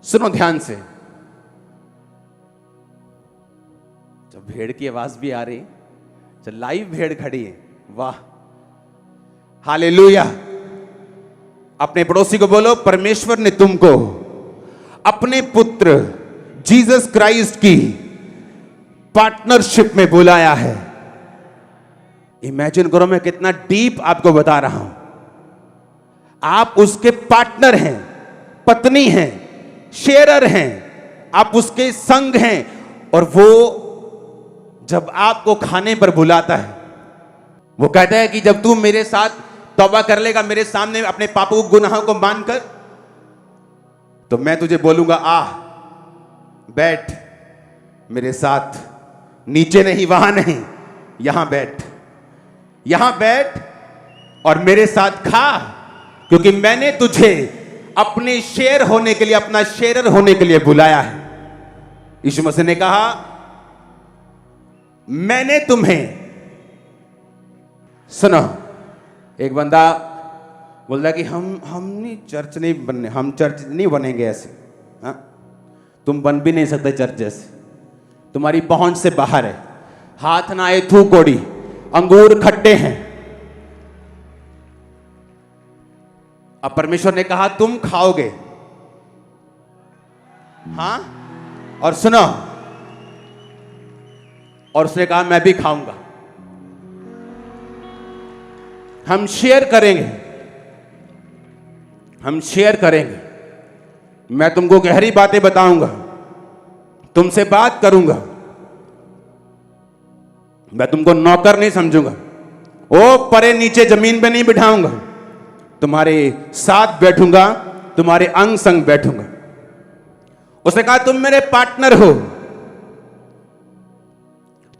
सुनो ध्यान से। जब भेड़ की आवाज भी आ रही, जब लाइव भेड़ खड़ी है, वाह, हालेलुया। अपने पड़ोसी को बोलो, परमेश्वर ने तुमको अपने पुत्र जीसस क्राइस्ट की पार्टनरशिप में बुलाया है। इमेजिन करो, मैं कितना डीप आपको बता रहा हूं। आप उसके पार्टनर हैं, पत्नी हैं, शेयरर हैं, आप उसके संग हैं। और वो जब आपको खाने पर बुलाता है, वो कहता है कि जब तू मेरे साथ तौबा कर लेगा, मेरे सामने अपने पापों गुनाहों को मानकर, तो मैं तुझे बोलूंगा, आ बैठ मेरे साथ, नीचे नहीं, वहां नहीं, यहां बैठ, यहां बैठ और मेरे साथ खा, क्योंकि मैंने तुझे अपने शेयर होने के लिए, अपना शेयरर होने के लिए बुलाया है। यीशु मसीह ने कहा, मैंने तुम्हें, सुनो, एक बंदा बोलता कि हम नहीं चर्च नहीं बनने, हम चर्च नहीं बनेंगे ऐसे। हाँ, तुम बन भी नहीं सकते चर्च जैसे, तुम्हारी पहुंच से बाहर है। हाथ ना आए थू कोड़ी, अंगूर खट्टे हैं। अब परमेश्वर ने कहा तुम खाओगे, हां, और सुनो, और उसने कहा मैं भी खाऊंगा, हम शेयर करेंगे, हम शेयर करेंगे। मैं तुमको गहरी बातें बताऊंगा, तुमसे बात करूंगा, मैं तुमको नौकर नहीं समझूंगा, ओ परे नीचे जमीन पे नहीं बिठाऊंगा, तुम्हारे साथ बैठूंगा, तुम्हारे अंग संग बैठूंगा। उसने कहा तुम मेरे पार्टनर हो,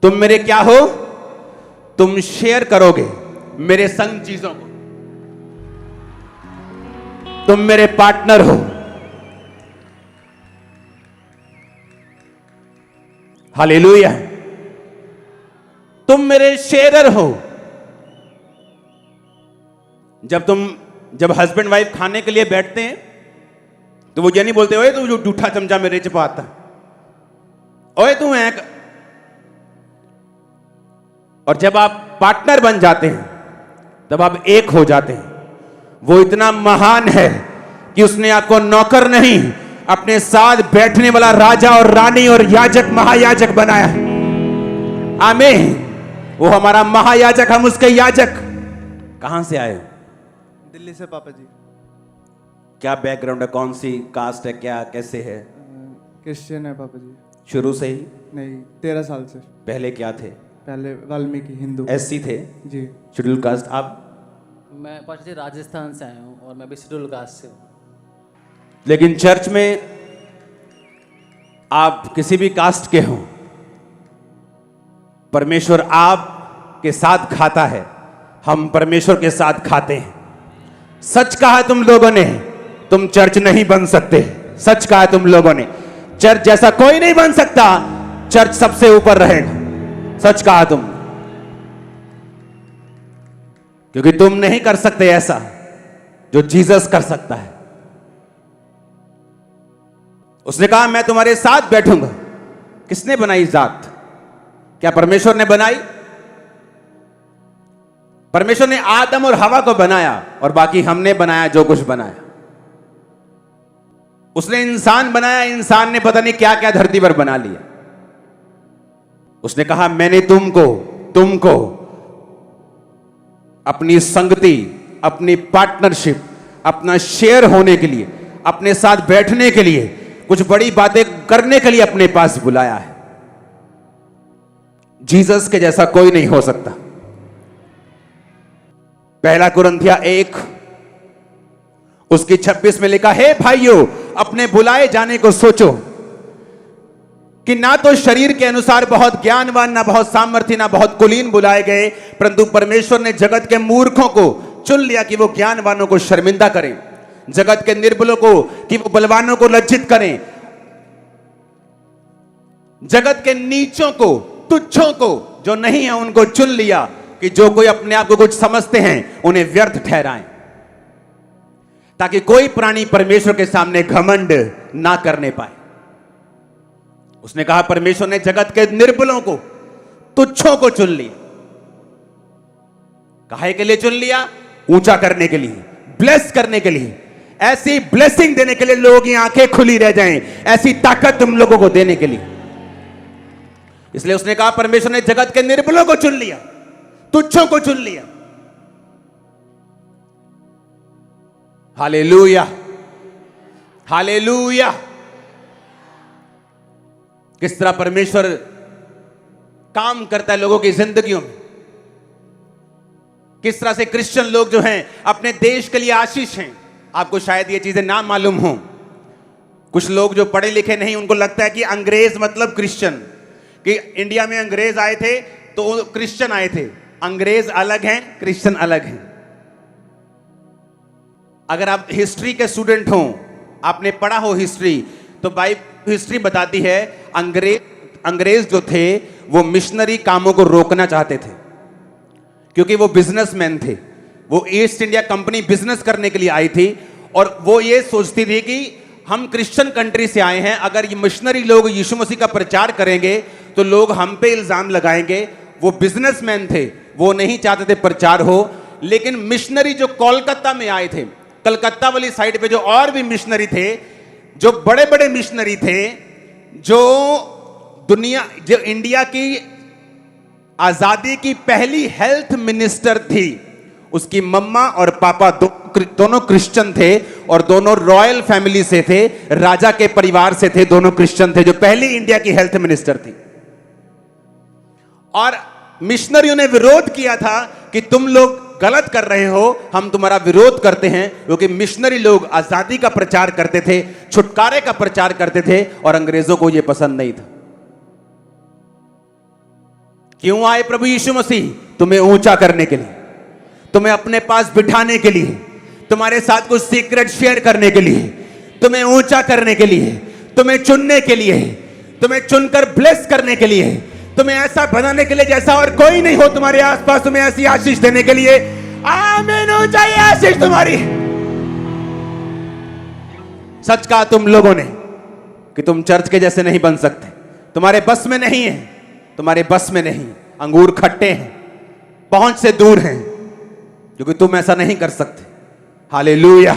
तुम मेरे क्या हो, तुम शेयर करोगे मेरे संग चीजों को, तुम मेरे पार्टनर हो। हालेलुया। तुम मेरे शेयरर हो। जब हस्बैंड वाइफ खाने के लिए बैठते हैं, तो वो ये नहीं बोलते ओए तू जो जूठा चमचा मेरे च पाता, ओए तू है। और जब आप पार्टनर बन जाते हैं, तब आप एक हो जाते हैं। वो इतना महान है कि उसने आपको नौकर नहीं, अपने साथ बैठने वाला राजा और रानी और याजक, महायाजक बनाया है। आमीन। वो हमारा महायाजक, हम उसके याजक। कहां से आए? दिल्ली से पापा जी। क्या बैकग्राउंड है, कौन सी कास्ट है, क्या कैसे है? क्रिश्चियन है पापा जी। शुरू से ही? नहीं, 13 साल से। पहले क्या थे? पहले वाल्मीकि हिंदू। एससी थे जी। Schedule caste. आप? मैं पापा जी राजस्थान से आया हूँ और मैं भी शेड्यूल कास्ट से हूँ। लेकिन चर्च में आप किसी भी कास्ट के हों, परमेश्वर आप के साथ खाता है, हम परमेश्वर के साथ खाते हैं। सच कहा तुम लोगों ने, तुम चर्च नहीं बन सकते। सच कहा तुम लोगों ने, चर्च जैसा कोई नहीं बन सकता, चर्च सबसे ऊपर रहेगा। सच कहा तुम, क्योंकि तुम नहीं कर सकते ऐसा जो जीसस कर सकता है। उसने कहा मैं तुम्हारे साथ बैठूंगा। किसने बनाई जात? क्या परमेश्वर ने बनाई? परमेश्वर ने आदम और हवा को बनाया और बाकी हमने बनाया जो कुछ बनाया। उसने इंसान बनाया, इंसान ने पता नहीं क्या क्या धरती पर बना लिया। उसने कहा मैंने तुमको अपनी संगति, अपनी पार्टनरशिप, अपना शेयर होने के लिए, अपने साथ बैठने के लिए, कुछ बड़ी बातें करने के लिए अपने पास बुलाया है। जीसस के जैसा कोई नहीं हो सकता। पहला कुरिन्थिया 1 उसकी 26 में लिखा है, भाइयों अपने बुलाए जाने को सोचो कि ना तो शरीर के अनुसार बहुत ज्ञानवान, ना बहुत सामर्थी, ना बहुत कुलीन बुलाए गए, परंतु परमेश्वर ने जगत के मूर्खों को चुन लिया कि वो ज्ञानवानों को शर्मिंदा करें, जगत के निर्बलों को कि वो बलवानों को लज्जित करें, जगत के नीचों को, तुच्छों को, जो नहीं है उनको चुन लिया कि जो कोई अपने आप को कुछ समझते हैं उन्हें व्यर्थ ठहराएं। ताकि कोई प्राणी परमेश्वर के सामने घमंड ना करने पाए। उसने कहा परमेश्वर ने जगत के निर्बलों को, तुच्छों को चुन लिया। काहे के लिए चुन लिया? ऊंचा करने के लिए, ब्लेस करने के लिए, ऐसी ब्लेसिंग देने के लिए लोगों की आंखें खुली रह जाएं, ऐसी ताकत तुम लोगों को देने के लिए। इसलिए उसने कहा परमेश्वर ने जगत के निर्बलों को चुन लिया, तुच्छों को चुन लिया। Hallelujah, hallelujah. किस तरह परमेश्वर काम करता है लोगों की जिंदगियों में, किस तरह से क्रिश्चियन लोग जो हैं अपने देश के लिए आशीष हैं। आपको शायद ये चीजें ना मालूम हो। कुछ लोग जो पढ़े लिखे नहीं, उनको लगता है कि अंग्रेज मतलब क्रिश्चियन, कि इंडिया में अंग्रेज आए थे तो क्रिश्चियन आए थे। अंग्रेज अलग हैं, क्रिश्चियन अलग हैं। अगर आप हिस्ट्री के स्टूडेंट हो, आपने पढ़ा हो हिस्ट्री, तो हिस्ट्री बताती है अंग्रेज जो थे वो मिशनरी कामों को रोकना चाहते थे, क्योंकि वो बिजनेसमैन थे। वो ईस्ट इंडिया कंपनी बिजनेस करने के लिए आई थी और वो ये सोचती थी कि हम क्रिश्चियन कंट्री से आए हैं, अगर ये मिशनरी लोग यीशु मसीह का प्रचार करेंगे तो लोग हम पे इल्जाम लगाएंगे। वो बिजनेसमैन थे, वो नहीं चाहते थे प्रचार हो। लेकिन मिशनरी जो कोलकाता में आए थे, कलकत्ता वाली साइड पे जो और भी मिशनरी थे, जो बड़े बड़े मिशनरी थे, जो इंडिया की आजादी की पहली हेल्थ मिनिस्टर थी, उसकी मम्मा और पापा दोनों क्रिश्चियन थे और दोनों रॉयल फैमिली से थे, राजा के परिवार से थे, दोनों क्रिश्चियन थे, जो पहली इंडिया की हेल्थ मिनिस्टर थी। और मिशनरियों ने विरोध किया था कि तुम लोग गलत कर रहे हो, हम तुम्हारा विरोध करते हैं, क्योंकि मिशनरी लोग आजादी का प्रचार करते थे, छुटकारे का प्रचार करते थे और अंग्रेजों को यह पसंद नहीं था। क्यों आए प्रभु यीशु मसीह? तुम्हें ऊंचा करने के लिए, तुम्हें अपने पास बिठाने के लिए, तुम्हारे साथ कुछ सीक्रेट शेयर करने के लिए, तुम्हें ऊंचा करने के लिए, तुम्हें चुनने के लिए, तुम्हें चुनकर ब्लेस करने के लिए, तुम्हें ऐसा बनाने के लिए जैसा और कोई नहीं हो तुम्हारे आसपास, तुम्हें ऐसी आशीष देने के लिए। आमीन, ऊंचाई आशीष तुम्हारी। सच कहा तुम लोगों ने कि तुम चर्च के जैसे नहीं बन सकते, तुम्हारे बस में नहीं है, तुम्हारे बस में नहीं। अंगूर खट्टे हैं, पहुंच से दूर हैं, क्योंकि तुम ऐसा नहीं कर सकते। Hallelujah,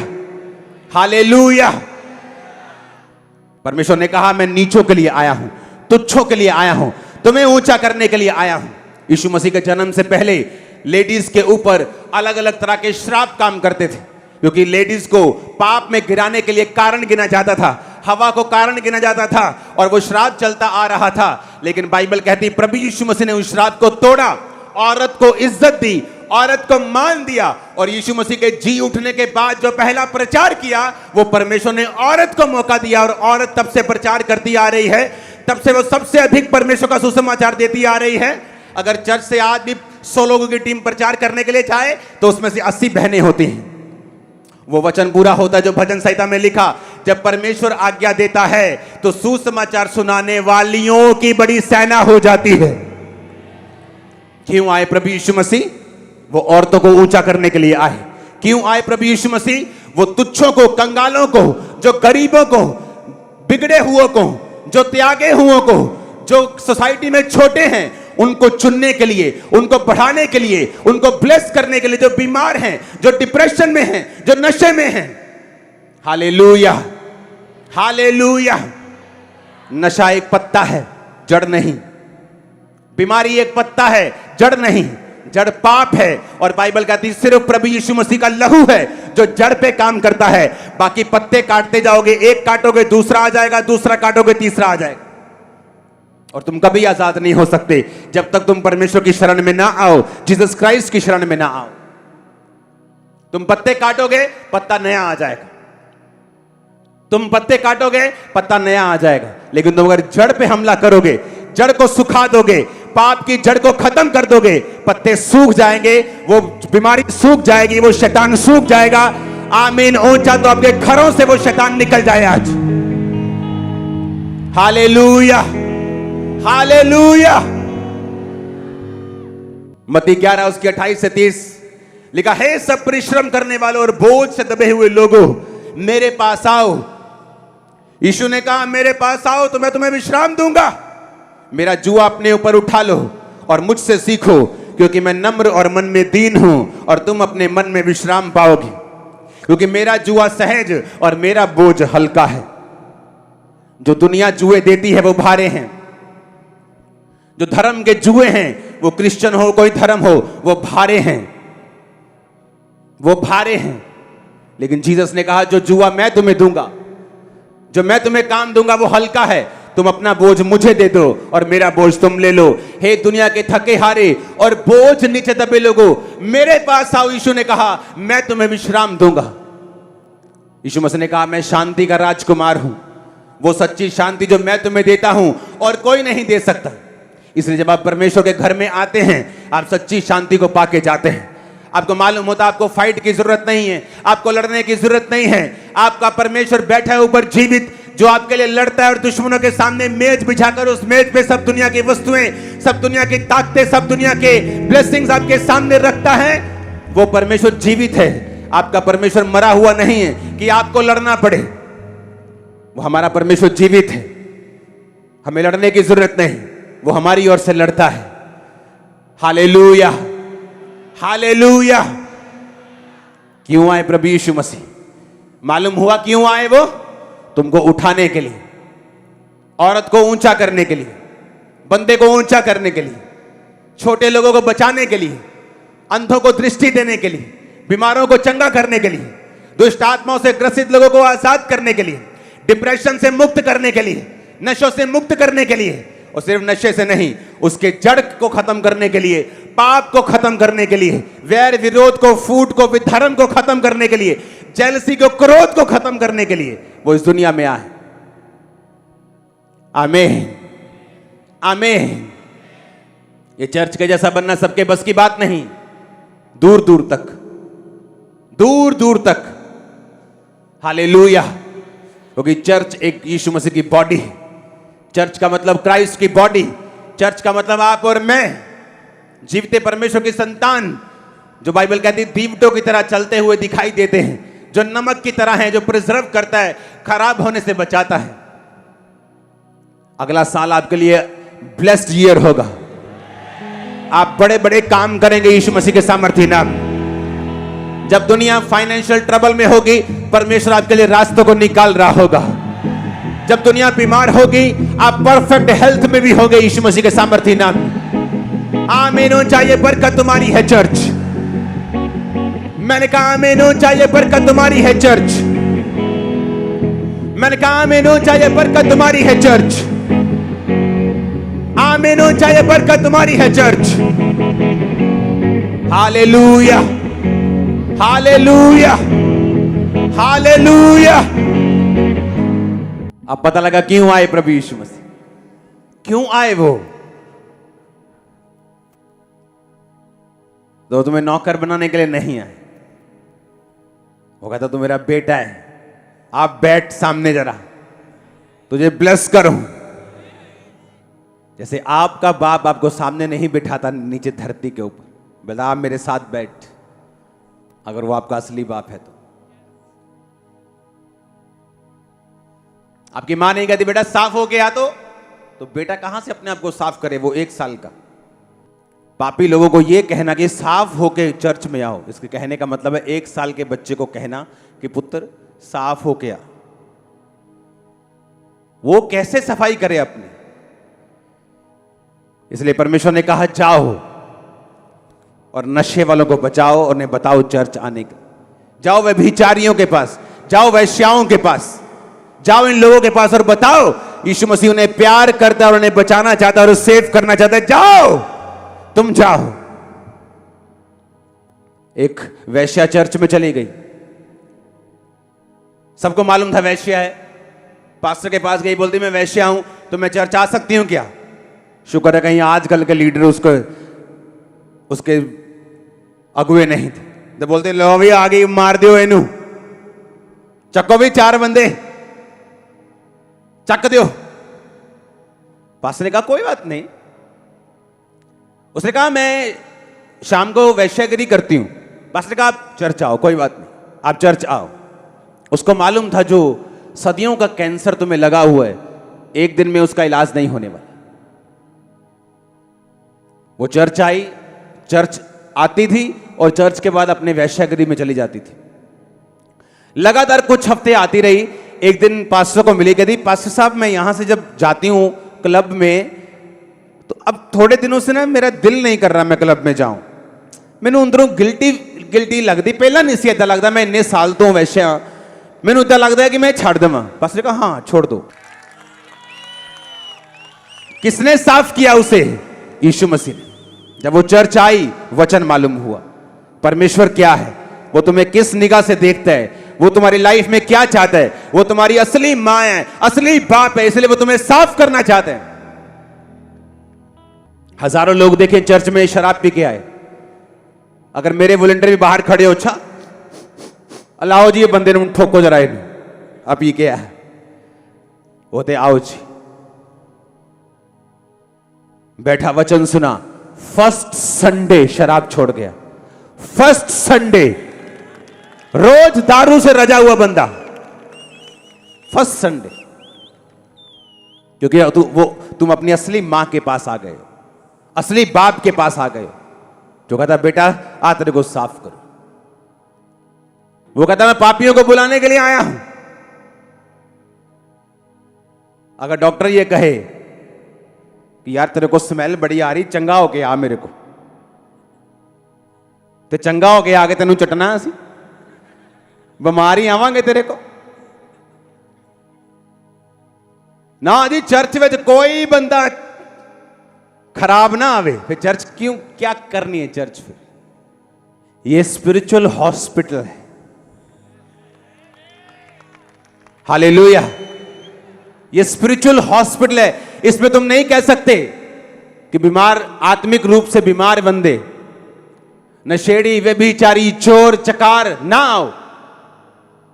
hallelujah. परमेश्वर ने कहा मैं नीचों के लिए आया हूं, तुच्छों के लिए आया हूं, तुम्हें ऊंचा करने के लिए आया हूं। यीशु मसीह के जन्म से पहले लेडीज के ऊपर अलग अलग तरह के श्राप काम करते थे, क्योंकि लेडीज को पाप में गिराने के लिए कारण गिना जाता था, हवा को कारण गिना जाता था और वो श्राप चलता आ रहा था। लेकिन बाइबल कहती प्रभु यीशु मसीह ने उस श्राप को तोड़ा, औरत को इज्जत दी, औरत को मान दिया। और यीशु मसीह के जी उठने के बाद जो पहला प्रचार किया, वो परमेश्वर ने औरत को मौका दिया और औरत तब से प्रचार करती आ रही है। तब से वो सबसे अधिक परमेश्वर का सुसमाचार देती आ रही है। अगर चर्च से आज भी 100 लोगों की टीम प्रचार करने के लिए जाए तो उसमें से 80 बहनें होती हैं। वो वचन पूरा होता है जो भजन संहिता में लिखा, जब परमेश्वर आज्ञा देता है तो सुसमाचार सुनाने वालियों की बड़ी सेना हो जाती है। क्यों आए प्रभु यीशु मसीह? वो औरतों को ऊंचा करने के लिए आए। क्यों आए प्रभु यीशु मसीह? वो तुच्छों को, कंगालों को, जो गरीबों को, बिगड़े हुओं को, जो त्यागे हुओं को, जो सोसाइटी में छोटे हैं, उनको चुनने के लिए, उनको बढ़ाने के लिए, उनको ब्लेस करने के लिए, जो बीमार हैं, जो डिप्रेशन में हैं, जो नशे में हैं। Hallelujah, hallelujah. नशा एक पत्ता है, जड़ नहीं। बीमारी एक पत्ता है, जड़ नहीं। जड़ पाप है और बाइबल कहती है सिर्फ प्रभु यीशु मसीह का लहू है जो जड़ पे काम करता है। बाकी पत्ते काटते जाओगे, एक काटोगे दूसरा आ जाएगा, दूसरा काटोगे तीसरा आ जाएगा, और तुम कभी आजाद नहीं हो सकते जब तक तुम परमेश्वर की शरण में ना आओ, जीसस क्राइस्ट की शरण में ना आओ। तुम पत्ते काटोगे, पत्ता नया आ जाएगा। तुम पत्ते काटोगे, पत्ता नया आ जाएगा। लेकिन तुम अगर जड़ पे हमला करोगे, जड़ को सुखा दोगे, पाप की जड़ को खत्म कर दोगे, पत्ते सूख जाएंगे, वो बीमारी सूख जाएगी, वो शैतान सूख जाएगा। आमीन। ऊंचा तो आपके घरों से वो शैतान निकल जाए आज। Hallelujah, hallelujah. मत्ती 11 उसकी 28 से 30 लिखा है, सब परिश्रम करने वालों और बोझ से दबे हुए लोगों, मेरे पास आओ। यीशु ने कहा, मेरे पास आओ तो मैं तुम्हें विश्राम दूंगा। मेरा जुआ अपने ऊपर उठा लो और मुझसे सीखो, क्योंकि मैं नम्र और मन में दीन हूं, और तुम अपने मन में विश्राम पाओगे। क्योंकि मेरा जुआ सहज और मेरा बोझ हल्का है। जो दुनिया जुए देती है वो भारे हैं। जो धर्म के जुए हैं, वो क्रिश्चियन हो कोई धर्म हो, वो भारे हैं, वो भारे हैं। लेकिन जीसस ने कहा, जो जुआ मैं तुम्हें दूंगा, जो मैं तुम्हें काम दूंगा, वो हल्का है। तुम अपना बोझ मुझे दे दो और मेरा बोझ तुम ले लो। हे दुनिया के थके हारे और बोझ नीचे दबे लोगों, मेरे पास आओ। यीशु ने कहा, मैं तुम्हें विश्राम दूंगा। यीशु मसीह ने कहा, मैं शांति का राजकुमार हूं। वो सच्ची शांति जो मैं तुम्हें देता हूं और कोई नहीं दे सकता। इसलिए जब आप परमेश्वर के घर में आते हैं, आप सच्ची शांति को पाके जाते हैं। आपको मालूम होता, आपको फाइट की जरूरत नहीं है, आपको लड़ने की जरूरत नहीं है। आपका परमेश्वर बैठा है ऊपर जीवित, जो आपके लिए लड़ता है और दुश्मनों के सामने मेज बिछाकर उस मेज पे सब दुनिया की वस्तुएं, सब दुनिया की ताकतें, सब दुनिया के ब्लेसिंग्स आपके सामने रखता है। वो परमेश्वर जीवित है। आपका परमेश्वर मरा हुआ नहीं है कि आपको लड़ना पड़े। वो हमारा परमेश्वर जीवित है, हमें लड़ने की जरूरत नहीं, वो हमारी ओर से लड़ता है। Hallelujah, hallelujah. क्यों आए प्रभु यीशु मसीह? मालूम हुआ क्यों आए वो? तुमको उठाने के लिए, औरत को ऊंचा करने के लिए, बंदे को ऊंचा करने के लिए, छोटे लोगों को बचाने के लिए, अंधों को दृष्टि देने के लिए, बीमारों को चंगा करने के लिए, दुष्ट आत्माओं से ग्रसित लोगों को आजाद करने के लिए, डिप्रेशन से मुक्त करने के लिए, नशों से मुक्त करने के लिए, और सिर्फ नशे से नहीं, उसके जड़ को खत्म करने के लिए, पाप को खत्म करने के लिए, वैर विरोध को, फूट को, विधर्म को खत्म करने के लिए, जेलसी को, क्रोध को खत्म करने के लिए वो इस दुनिया में आए। आमीन, आमीन। ये चर्च के जैसा बनना सबके बस की बात नहीं। दूर दूर तक, दूर दूर तक। हालेलुया। क्योंकि चर्च एक यीशु मसीह की बॉडी है। चर्च का मतलब क्राइस्ट की बॉडी। चर्च का मतलब आप और मैं, जीवते परमेश्वर की संतान, जो बाइबल कहती है दीवटों की तरह चलते हुए दिखाई देते हैं, जो नमक की तरह है, जो प्रिजर्व करता है, खराब होने से बचाता है। अगला साल आपके लिए ब्लेस्ड ईयर होगा। आप बड़े बड़े काम करेंगे यीशु मसीह के सामर्थ्य नाम। जब दुनिया फाइनेंशियल ट्रबल में होगी, परमेश्वर आपके लिए रास्तों को निकाल रहा होगा। जब दुनिया बीमार होगी, आप परफेक्ट हेल्थ में भी होंगे यीशु मसीह के सामर्थ्य नाम। आमीन हो चाहिए बरकत तुम्हारी है चर्च। मैंने कहा आमीन हो चाहिए बरकत तुम्हारी है चर्च। मैंने कहा आमीन हो चाहिए बरकत तुम्हारी है चर्च। आमीन हो चाहिए बरकत तुम्हारी है चर्च। Hallelujah, hallelujah, hallelujah. अब पता लगा क्यों आए प्रभु यीशु मसीह। क्यों आए वो? तो तुम्हें नौकर बनाने के लिए नहीं आए। वो कहता, तू मेरा बेटा है, आप बैठ सामने जरा, तुझे ब्लेस करूं। जैसे आपका बाप आपको सामने नहीं बिठाता नीचे धरती के ऊपर, बोला आप मेरे साथ बैठ, अगर वो आपका असली बाप है तो। आपकी मां नहीं कहती बेटा साफ हो गया तो बेटा कहां से अपने आप को साफ करे? वो 1 साल का। पापी लोगों को यह कहना कि साफ होके चर्च में आओ, इसके कहने का मतलब है 1 साल के बच्चे को कहना कि पुत्र साफ होके आ। वो कैसे सफाई करे अपनी? इसलिए परमेश्वर ने कहा जाओ और नशे वालों को बचाओ और उन्हें बताओ चर्च आने का। जाओ व्यभिचारियों के पास, जाओ वैश्याओं के पास, जाओ इन लोगों के पास और बताओ यीशु मसीह उन्हें प्यार करता है और उन्हें बचाना चाहता है और सेव करना चाहता है। जाओ, तुम जाओ। एक वैश्या चर्च में चली गई, सबको मालूम था वैश्या है। पास्टर के पास गई, बोलती मैं वैश्या हूं तो मैं चर्च आ सकती हूं क्या? शुक्र है कहीं आजकल के लीडर उसके अगुए नहीं थे। तो बोलते लो भी आ गई, मार दियो एनू, चक्को भी 4 बंदे चक दियो। पास्टर ने कहा कोई बात नहीं। उसने कहा मैं शाम को वैश्यागिरी करती हूं, पास्टर कहा आप चर्च आओ, कोई बात नहीं, आप चर्च आओ। उसको मालूम था जो सदियों का कैंसर तुम्हें लगा हुआ है, एक दिन में उसका इलाज नहीं होने वाला। वो चर्च आई, चर्च आती थी और चर्च के बाद अपने वेश्यागृह में चली जाती थी। लगातार कुछ हफ्ते आती रही। एक दिन पास्टर को मिली, कहती पास्टर साहब मैं यहां से जब जाती हूं क्लब में तो अब थोड़े दिनों से ना मेरा दिल नहीं कर रहा मैं क्लब में जाऊं, मैनू अंदरों गिल्टी लगती, पहला नहीं सी इदा लगता, मैं इन्ने साल तो वैश्या, मैनू इदा लगता है कि मैं छड़ देवां। पास्टर ने कहा हाँ छोड़ दो। किसने साफ किया उसे? यीशु मसीह ने। जब वो चर्च आई, वचन मालूम हुआ परमेश्वर क्या है, वो तुम्हें किस निगाह से देखता है, वो तुम्हारी लाइफ में क्या चाहता है, वो तुम्हारी असली मां है, असली बाप है, इसलिए वो तुम्हें साफ करना चाहते हैं। हजारों लोग देखें चर्च में शराब पी के आए, अगर मेरे वॉलंटियर भी बाहर खड़े हो, अच्छा अलाओ जी ये बंदे ने ठोको जरा इन्हें, अब ये क्या है, होते आओ जी, बैठा वचन सुना, फर्स्ट संडे शराब छोड़ गया, फर्स्ट संडे, रोज दारू से रजा हुआ बंदा, फर्स्ट संडे, क्योंकि तुम अपनी असली मां के पास आ गए हो, असली बाप के पास आ गए हो, जो कहता बेटा आ तेरे को साफ करो। वो कहता मैं पापियों को बुलाने के लिए आया हूं। अगर डॉक्टर ये कहे कि यार तेरे को स्मेल बड़ी आ रही, चंगा होके आ मेरे को, ते चंगा होके आके तेनू चटना असी, बीमारी आवांगे तेरे को ना जी। चर्च में कोई बंदा खराब ना आवे, फिर चर्च क्यों, क्या करनी है चर्च? फिर ये स्पिरिचुअल हॉस्पिटल है। हालेलुया, ये स्पिरिचुअल हॉस्पिटल है। इसमें तुम नहीं कह सकते कि बीमार, आत्मिक रूप से बीमार बंदे, नशेड़ी, व्यभिचारी, चोर, चकार ना आओ।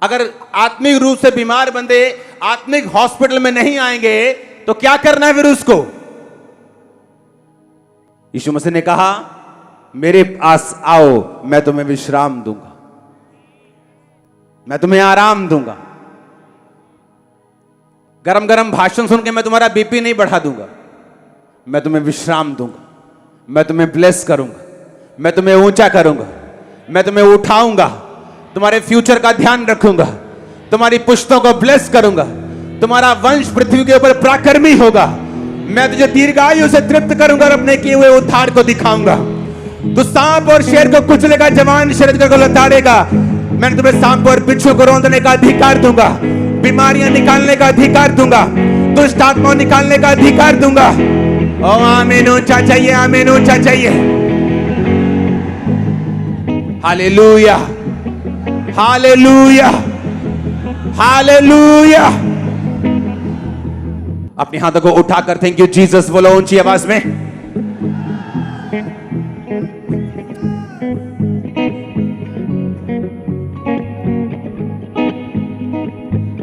अगर आत्मिक रूप से बीमार बंदे आत्मिक हॉस्पिटल में नहीं आएंगे तो क्या करना है फिर उसको? यीशु मसीह ने कहा मेरे पास आओ, मैं तुम्हें विश्राम दूंगा, मैं तुम्हें आराम दूंगा। गरम गरम भाषण सुन के मैं तुम्हारा बीपी नहीं बढ़ा दूंगा, मैं तुम्हें विश्राम दूंगा, मैं तुम्हें ब्लेस करूंगा, मैं तुम्हें ऊंचा करूंगा, मैं तुम्हें उठाऊंगा, तुम्हारे फ्यूचर का ध्यान रखूंगा, तुम्हारी पुश्तों को ब्लेस करूंगा, तुम्हारा वंश पृथ्वी के ऊपर पराक्रमी होगा, मैं तुझे दीर्घायु से तृप्त करूंगा और अपने किए हुए उद्धार को दिखाऊंगा। तू सांप और शेर को कुचलेगा, जवान शरीर को लताड़ेगा। मैंने तुम्हें सांप और बिच्छू को रौंदने का अधिकार दूंगा, बीमारियां निकालने का अधिकार दूंगा, दुष्ट आत्मा निकालने का अधिकार दूंगा। ओ आमीन, ऊंचा चाहिए, आमीन, ऊंचा चाहिए। Hallelujah, hallelujah, hallelujah. अपने हाथों को उठाकर थैंक यू जीसस बोलो ऊंची आवाज में।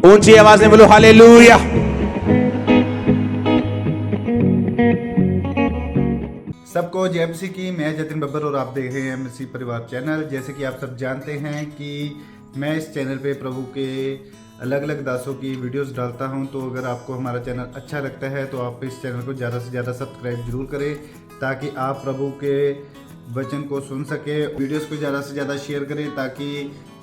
ऊंची आवाज में बोलो हालेलुया। सबको जय मसीह की। मैं जतिन बब्बर और आप देख रहे हैं मसीह परिवार चैनल। जैसे कि आप सब जानते हैं कि मैं इस चैनल पे प्रभु के अलग अलग दासों की वीडियोस डालता हूं, तो अगर आपको हमारा चैनल अच्छा लगता है तो आप इस चैनल को ज़्यादा से ज़्यादा सब्सक्राइब जरूर करें, ताकि आप प्रभु के वचन को सुन सके। वीडियोस को ज़्यादा से ज़्यादा शेयर करें ताकि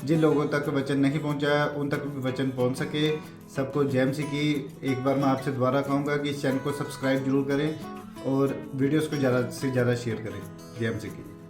जिन लोगों तक वचन नहीं पहुंचा उन तक भी वचन पहुंच सके। सबको जय मसीह की। एक बार मैं आपसे दोबारा कहूँगा कि इस चैनल को सब्सक्राइब जरूर करें और वीडियोस को ज़्यादा से ज़्यादा शेयर करें। जय मसीह की।